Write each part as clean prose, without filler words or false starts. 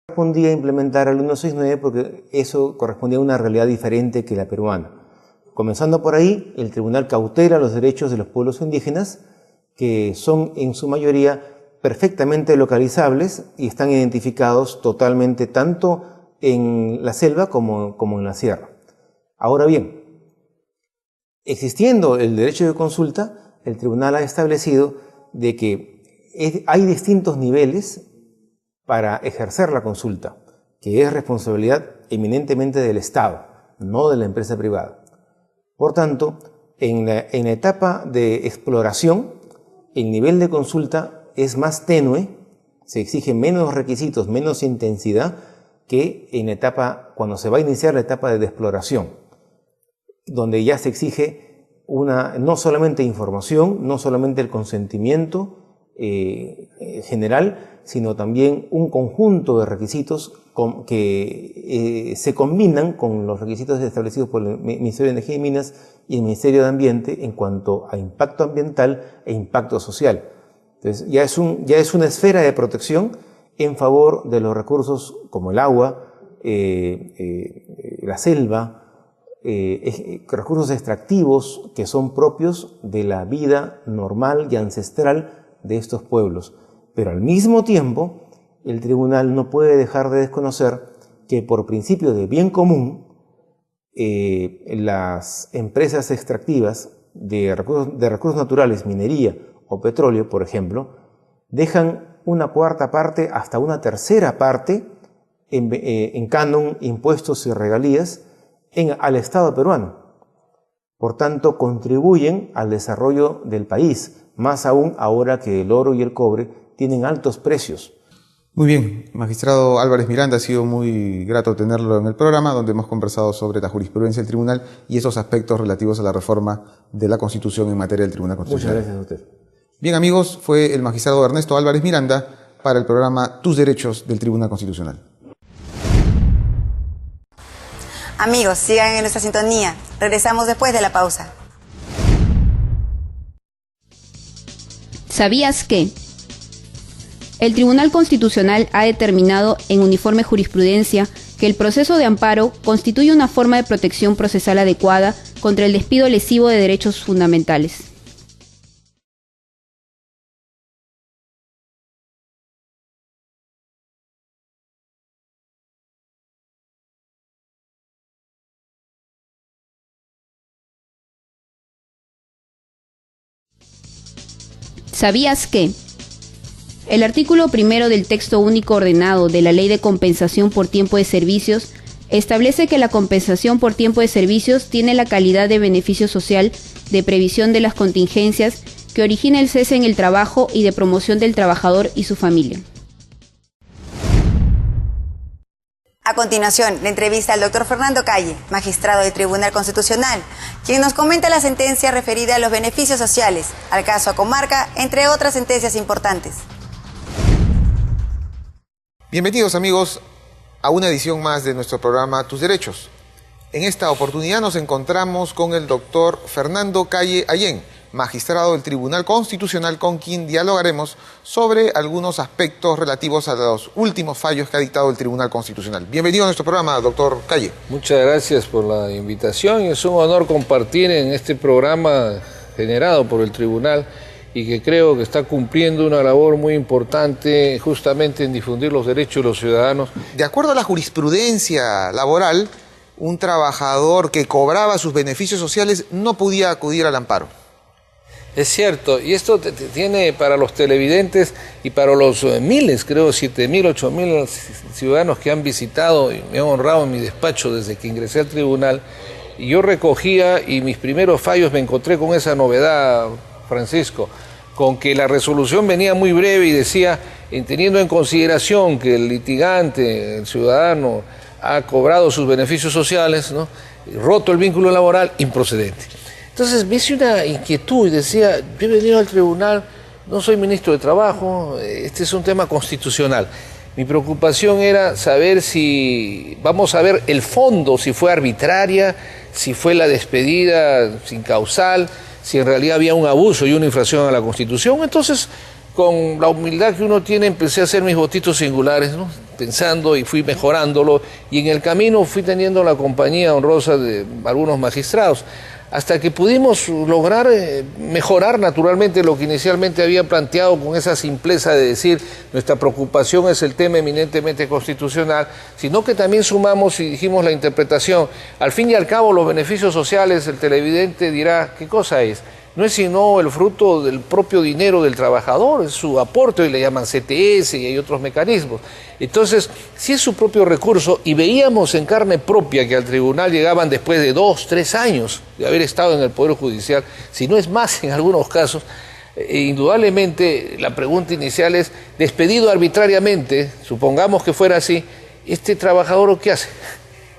correspondía implementar el 169 porque eso correspondía a una realidad diferente que la peruana. Comenzando por ahí, el tribunal cautela los derechos de los pueblos indígenas, que son en su mayoría perfectamente localizables y están identificados totalmente tanto en la selva como en la sierra. Ahora bien, existiendo el derecho de consulta, el tribunal ha establecido de que hay distintos niveles para ejercer la consulta, que es responsabilidad eminentemente del Estado, no de la empresa privada. Por tanto, en la etapa de exploración, el nivel de consulta es más tenue, se exigen menos requisitos, menos intensidad que en la etapa, cuando se va a iniciar la etapa de exploración, donde ya se exige no solamente información, no solamente el consentimiento general, sino también un conjunto de requisitos que se combinan con los requisitos establecidos por el Ministerio de Energía y Minas y el Ministerio de Ambiente en cuanto a impacto ambiental e impacto social. Entonces ya es una esfera de protección en favor de los recursos como el agua, la selva, recursos extractivos que son propios de la vida normal y ancestral de estos pueblos. Pero al mismo tiempo, el tribunal no puede dejar de desconocer que por principio de bien común, las empresas extractivas de recursos naturales, minería o petróleo, por ejemplo, dejan una cuarta parte hasta una tercera parte en canon, impuestos y regalías al Estado peruano. Por tanto, contribuyen al desarrollo del país, más aún ahora que el oro y el cobre tienen altos precios. Muy bien, magistrado Álvarez Miranda, ha sido muy grato tenerlo en el programa, donde hemos conversado sobre la jurisprudencia del tribunal y esos aspectos relativos a la reforma de la Constitución en materia del Tribunal Constitucional. Muchas gracias a usted. Bien, amigos, fue el magistrado Ernesto Álvarez Miranda para el programa Tus Derechos del Tribunal Constitucional. Amigos, sigan en nuestra sintonía. Regresamos después de la pausa. ¿Sabías que? El Tribunal Constitucional ha determinado en uniforme jurisprudencia que el proceso de amparo constituye una forma de protección procesal adecuada contra el despido lesivo de derechos fundamentales. ¿Sabías que? El artículo 1 del texto único ordenado de la Ley de Compensación por Tiempo de Servicios establece que la compensación por tiempo de servicios tiene la calidad de beneficio social de previsión de las contingencias que origina el cese en el trabajo y de promoción del trabajador y su familia. A continuación, la entrevista al doctor Fernando Calle, magistrado del Tribunal Constitucional, quien nos comenta la sentencia referida a los beneficios sociales, al caso Acomarca, entre otras sentencias importantes. Bienvenidos, amigos, a una edición más de nuestro programa Tus Derechos. En esta oportunidad nos encontramos con el doctor Fernando Calle Allén, magistrado del Tribunal Constitucional, con quien dialogaremos sobre algunos aspectos relativos a los últimos fallos que ha dictado el Tribunal Constitucional. Bienvenido a nuestro programa, doctor Calle. Muchas gracias por la invitación. Es un honor compartir en este programa generado por el Tribunal y que creo que está cumpliendo una labor muy importante justamente en difundir los derechos de los ciudadanos. De acuerdo a la jurisprudencia laboral, un trabajador que cobraba sus beneficios sociales no podía acudir al amparo. Es cierto, y esto tiene para los televidentes y para los miles, creo, 7.000, 8.000 ciudadanos que han visitado y me han honrado en mi despacho desde que ingresé al tribunal, y yo recogía y mis primeros fallos me encontré con esa novedad, Francisco, con que la resolución venía muy breve y decía, teniendo en consideración que el litigante, el ciudadano, ha cobrado sus beneficios sociales, ¿no?, roto el vínculo laboral, improcedente. Entonces me hice una inquietud y decía, yo he venido al tribunal, no soy ministro de Trabajo, este es un tema constitucional. Mi preocupación era saber si, vamos a ver el fondo, si fue arbitraria, si fue la despedida sin causal, si en realidad había un abuso y una infracción a la Constitución. Entonces, con la humildad que uno tiene, empecé a hacer mis votitos singulares, ¿no?, pensando y fui mejorándolo, y en el camino fui teniendo la compañía honrosa de algunos magistrados, hasta que pudimos lograr mejorar naturalmente lo que inicialmente había planteado con esa simpleza de decir nuestra preocupación es el tema eminentemente constitucional, sino que también sumamos y dijimos la interpretación. Al fin y al cabo los beneficios sociales, el televidente dirá, ¿qué cosa es? No es sino el fruto del propio dinero del trabajador, es su aporte, hoy le llaman CTS y hay otros mecanismos. Entonces, si es su propio recurso, y veíamos en carne propia que al tribunal llegaban después de 2, 3 años de haber estado en el Poder Judicial, si no es más en algunos casos, indudablemente la pregunta inicial es, despedido arbitrariamente, supongamos que fuera así, ¿este trabajador qué hace?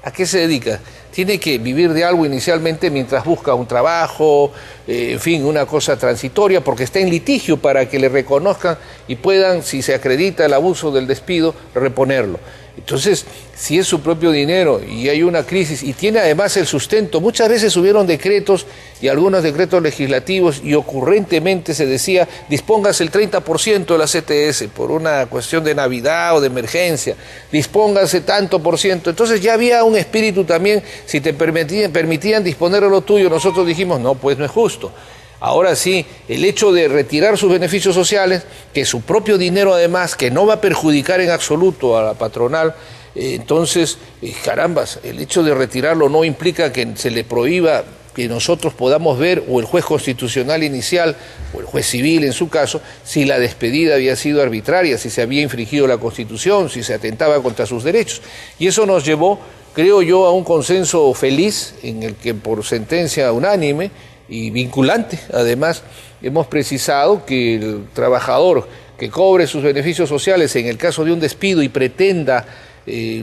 ¿A qué se dedica? Tiene que vivir de algo inicialmente mientras busca un trabajo, en fin, una cosa transitoria, porque está en litigio para que le reconozcan y puedan, si se acredita el abuso del despido, reponerlo. Entonces, si es su propio dinero y hay una crisis y tiene además el sustento, muchas veces hubieron decretos y algunos decretos legislativos y ocurrentemente se decía, dispóngase el 30% de la CTS por una cuestión de Navidad o de emergencia, dispóngase tanto por ciento. Entonces ya había un espíritu también, si te permitían disponer de lo tuyo, nosotros dijimos, no, pues no es justo. Ahora sí, el hecho de retirar sus beneficios sociales, que su propio dinero además, que no va a perjudicar en absoluto a la patronal, entonces, carambas, el hecho de retirarlo no implica que se le prohíba que nosotros podamos ver, o el juez constitucional inicial, o el juez civil en su caso, si la despedida había sido arbitraria, si se había infringido la Constitución, si se atentaba contra sus derechos. Y eso nos llevó, creo yo, a un consenso feliz, en el que por sentencia unánime, y vinculante, además, hemos precisado que el trabajador que cobre sus beneficios sociales en el caso de un despido y pretenda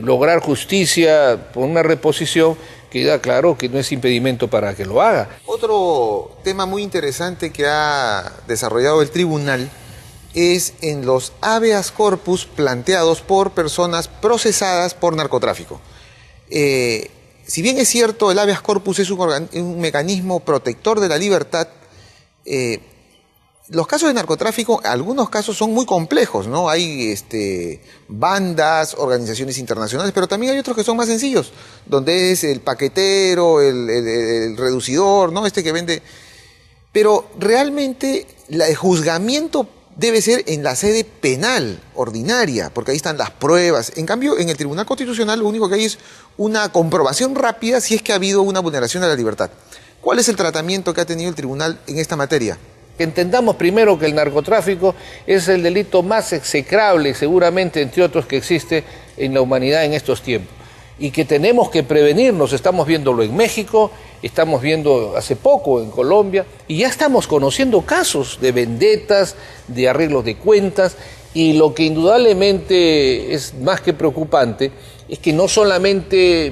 lograr justicia por una reposición, queda claro que no es impedimento para que lo haga. Otro tema muy interesante que ha desarrollado el tribunal es en los habeas corpus planteados por personas procesadas por narcotráfico. Si bien es cierto, el habeas corpus es un mecanismo protector de la libertad, los casos de narcotráfico, algunos casos son muy complejos, ¿no? Hay bandas, organizaciones internacionales, pero también hay otros que son más sencillos, donde es el paquetero, el reducidor, ¿no? Que vende. Pero realmente el juzgamiento debe ser en la sede penal ordinaria, porque ahí están las pruebas. En cambio, en el Tribunal Constitucional lo único que hay es una comprobación rápida si es que ha habido una vulneración de la libertad. ¿Cuál es el tratamiento que ha tenido el tribunal en esta materia? Entendamos primero que el narcotráfico es el delito más execrable, seguramente, entre otros, que existe en la humanidad en estos tiempos. Y que tenemos que prevenirnos, estamos viéndolo en México, estamos viendo hace poco en Colombia, y ya estamos conociendo casos de vendetas, de arreglos de cuentas, y lo que indudablemente es más que preocupante es que no solamente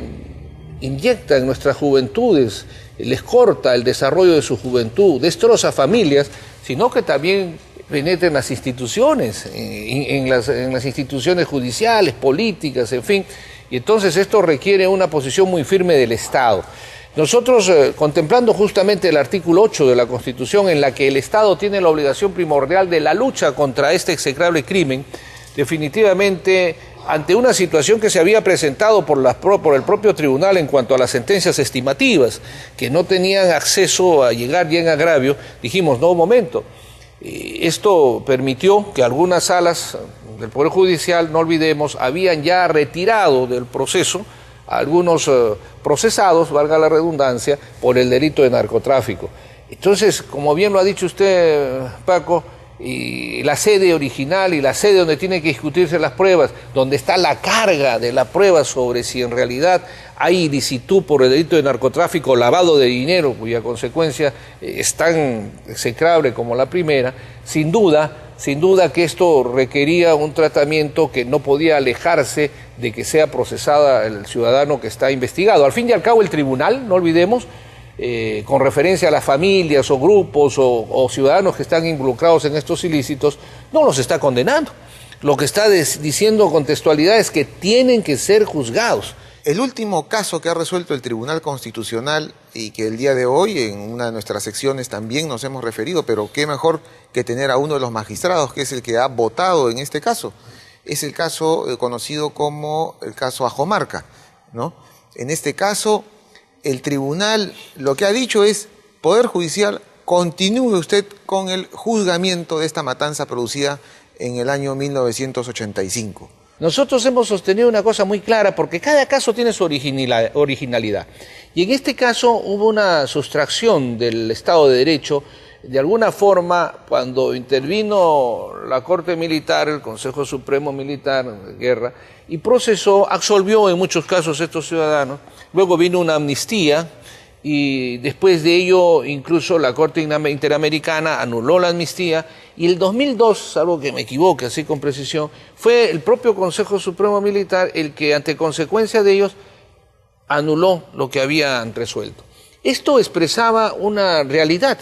inyecta en nuestras juventudes, les corta el desarrollo de su juventud, destroza familias, sino que también penetra en las instituciones, en las instituciones judiciales, políticas, en fin. Y entonces esto requiere una posición muy firme del Estado. Nosotros, contemplando justamente el artículo 8 de la Constitución, en la que el Estado tiene la obligación primordial de la lucha contra este execrable crimen, definitivamente, ante una situación que se había presentado por el propio tribunal en cuanto a las sentencias estimativas, que no tenían acceso a llegar ya en agravio, dijimos, no, un momento, esto permitió que algunas salas del Poder Judicial, no olvidemos, habían ya retirado del proceso a algunos procesados, valga la redundancia, por el delito de narcotráfico. Entonces, como bien lo ha dicho usted, Paco, y la sede original y la sede donde tienen que discutirse las pruebas, donde está la carga de la prueba sobre si en realidad hay ilicitud por el delito de narcotráfico, lavado de dinero, cuya consecuencia es tan execrable como la primera, sin duda que esto requería un tratamiento que no podía alejarse de que sea procesada el ciudadano que está investigado. Al fin y al cabo, el tribunal, no olvidemos, con referencia a las familias o grupos o ciudadanos que están involucrados en estos ilícitos, no los está condenando. Lo que está diciendo con textualidad es que tienen que ser juzgados. El último caso que ha resuelto el Tribunal Constitucional y que el día de hoy en una de nuestras secciones también nos hemos referido, pero qué mejor que tener a uno de los magistrados, que es el que ha votado en este caso, es el caso conocido como el caso Ajomarca, ¿no? En este caso, el tribunal lo que ha dicho es: Poder Judicial, continúe usted con el juzgamiento de esta matanza producida en el año 1985. Nosotros hemos sostenido una cosa muy clara, porque cada caso tiene su originalidad. Y en este caso hubo una sustracción del Estado de Derecho. De alguna forma, cuando intervino la Corte Militar, el Consejo Supremo Militar de Guerra, y procesó, absolvió en muchos casos a estos ciudadanos, luego vino una amnistía, y después de ello incluso la Corte Interamericana anuló la amnistía, y el 2002, salvo que me equivoque así con precisión, fue el propio Consejo Supremo Militar el que, ante consecuencia de ellos, anuló lo que habían resuelto. Esto expresaba una realidad,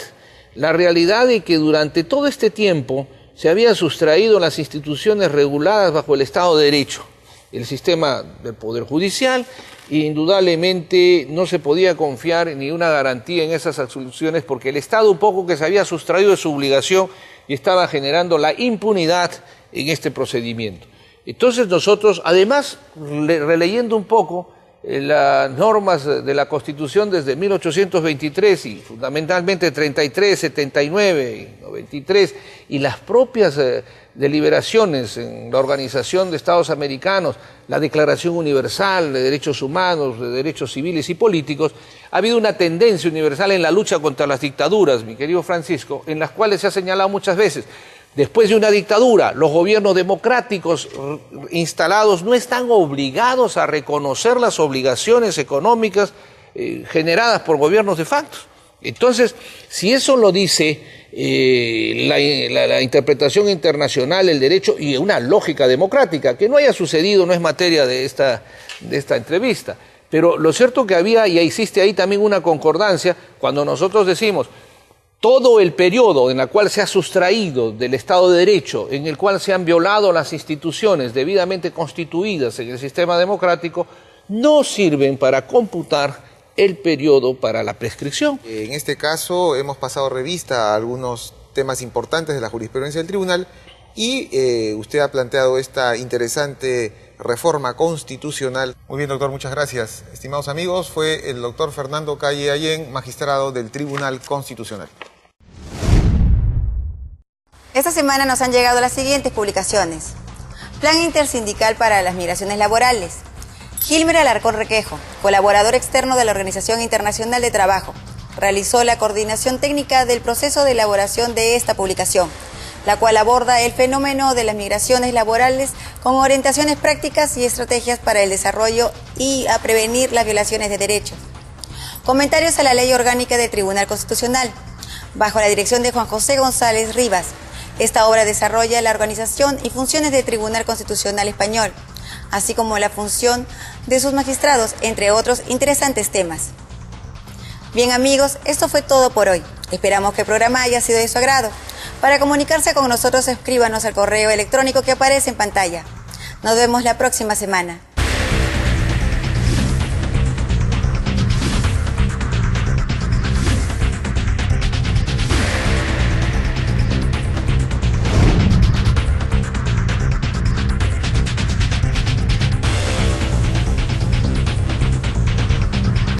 la realidad de que durante todo este tiempo se había sustraído las instituciones reguladas bajo el Estado de Derecho, el sistema del Poder Judicial, e indudablemente no se podía confiar ni una garantía en esas absoluciones, porque el Estado un poco que se había sustraído de su obligación y estaba generando la impunidad en este procedimiento. Entonces nosotros, además, releyendo un poco las normas de la Constitución desde 1823 y fundamentalmente 33, 79 y 93, y las propias deliberaciones en la Organización de Estados Americanos, la Declaración Universal de Derechos Humanos, de Derechos Civiles y Políticos, ha habido una tendencia universal en la lucha contra las dictaduras, mi querido Francisco, en las cuales se ha señalado muchas veces: después de una dictadura, los gobiernos democráticos instalados no están obligados a reconocer las obligaciones económicas generadas por gobiernos de facto. Entonces, si eso lo dice la interpretación internacional, el derecho y una lógica democrática, que no haya sucedido no es materia de esta entrevista. Pero lo cierto que había, y existe ahí también una concordancia, cuando nosotros decimos: todo el periodo en el cual se ha sustraído del Estado de Derecho, en el cual se han violado las instituciones debidamente constituidas en el sistema democrático, no sirven para computar el periodo para la prescripción. En este caso hemos pasado revista a algunos temas importantes de la jurisprudencia del tribunal y usted ha planteado esta interesante reforma constitucional. Muy bien, doctor, muchas gracias. Estimados amigos, fue el doctor Fernando Calle Allén, magistrado del Tribunal Constitucional. Esta semana nos han llegado las siguientes publicaciones. Plan Intersindical para las Migraciones Laborales. Gilmer Alarcón Requejo, colaborador externo de la Organización Internacional de Trabajo, realizó la coordinación técnica del proceso de elaboración de esta publicación, la cual aborda el fenómeno de las migraciones laborales con orientaciones prácticas y estrategias para el desarrollo y a prevenir las violaciones de derechos. Comentarios a la Ley Orgánica del Tribunal Constitucional. Bajo la dirección de Juan José González Rivas, esta obra desarrolla la organización y funciones del Tribunal Constitucional Español, así como la función de sus magistrados, entre otros interesantes temas. Bien amigos, esto fue todo por hoy. Esperamos que el programa haya sido de su agrado. Para comunicarse con nosotros, escríbanos al correo electrónico que aparece en pantalla. Nos vemos la próxima semana.